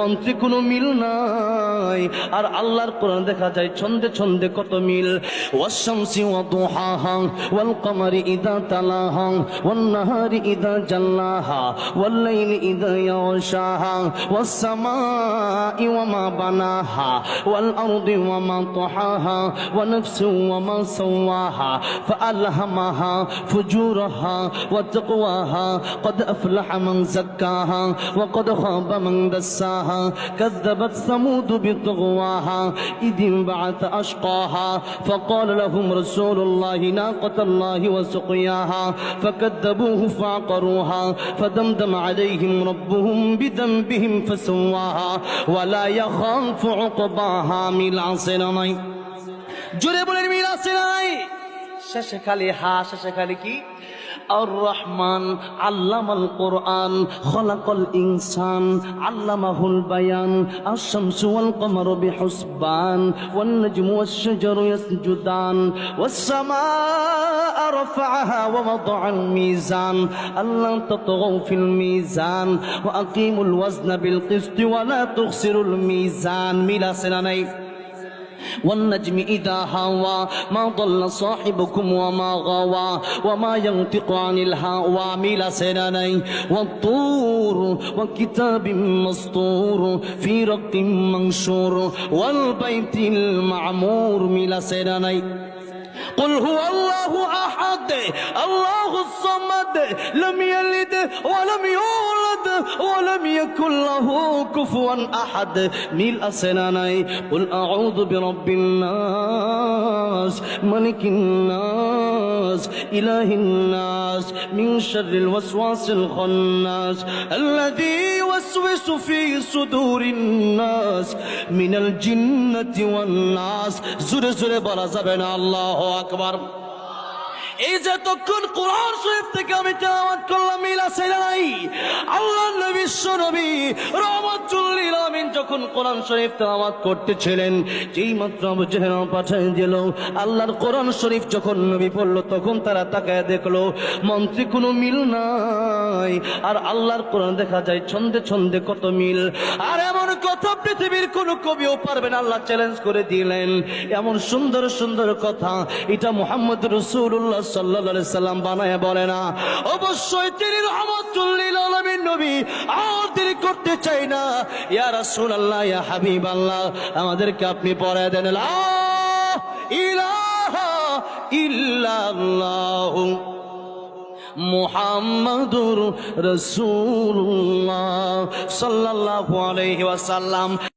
মন্ত্রে কোনো মিল নাই। আর আল্লাহর কোরআন দেখা যায় ছন্দে ছন্দে কত মিল। ওয়াশ-শামসি ওয়া দুহাহা ওয়াল কমারি ইযা তালাহা ওয়ান নাহারি ইযা জাল্লাহা ওয়াল লাইলি ইযা ইয়াশাহা ওয়াস সামাই ওয়া মা বানাহা ওয়াল আরদি ওয়া মা তাহাহা ওয়া নাফসিন ওয়া মা সাওয়াহা ফাআলহামাহা ফুজুরাহা ওয়া তাকওয়াহা قد أفلح من زكاها وقد خاب من دساها كذبت ثمود بطغواها إذ انبعث أشقاها فقال لهم رسول الله ناقة الله وسقياها فكذبوه فعقروها فدمدم عليهم ربهم بذنبهم فسواها ولا يخاف عقباها মিলাসিনাই জোরে বলেন মিলাসিনাই শেষে খালি হা শেষে খালি কি الرحمن علم القرآن خلق الإنسان علمه البيان الشمس والقمر بحسبان والنجم والشجر يسجدان والسماء رفعها ووضع الميزان ألا تطغوا في الميزان وأقيموا الوزن بالقسط ولا تخسروا الميزان মিলাসিনাই والنجم إذا هوى ما ضل صاحبكم وما غوى وما ينطق عن الهوى মিলাসিনাই والطور وكتاب مسطور في رق منشور والبيت المعمور মিলাসিনাই قل هو الله أحد الله الصمد لم يلد ولم يولد ولم يكن له كفوا أحد মিলাসিনাই قل أعوذ برب الناس ملك الناس إله الناس من شر الوسواس الخناس الذي يوسوس في صدور الناس من الجنة والناس زر زر বলা যাবে না আল্লাহু আকবার। এই যে তখন কোরআন শরীফ থেকে আমি তেলাওয়াত করলাম মিলাসিনাই আল্লাহর নবী বিশ্ব নবী রাহমাতুল লিল আলামিন যখন কোরআন শরীফ তেলাওয়াত করতেছিলেন যেই মাত্র আবু জাহেল পাঠিয়ে দিল আল্লাহর কোরআন শরীফ যখন নবী পড়ল তখন তারা তাকায় দেখলো মন্ত্রে কোনো মিল নাই। আর আল্লাহর কোরআন দেখা যায় ছন্দে ছন্দে কত মিল। আর এমন কথা পৃথিবীর কোনো কবিও পারবে না। আল্লাহ চ্যালেঞ্জ করে দিলেন এমন সুন্দর সুন্দর কথা এটা মুহাম্মদ রাসূলুল্লাহ সাল্লাল্লাহু আলাইহি সাল্লাম বানায় বলে না। অবশ্যই তিনি রাহমাতুল লিল আলামিন নবী। আর দেরি করতে চাই না ইয়া রাসূলুল্লাহ ইয়া হাবিবাল্লাহ আমাদেরকে আপনি পড়ায় দেন লা ইলাহা ইল্লাল্লাহ মুহাম্মাদুর রাসূলুল্লাহ সাল্লাল্লাহু আলাইহি ওয়াসাল্লাম।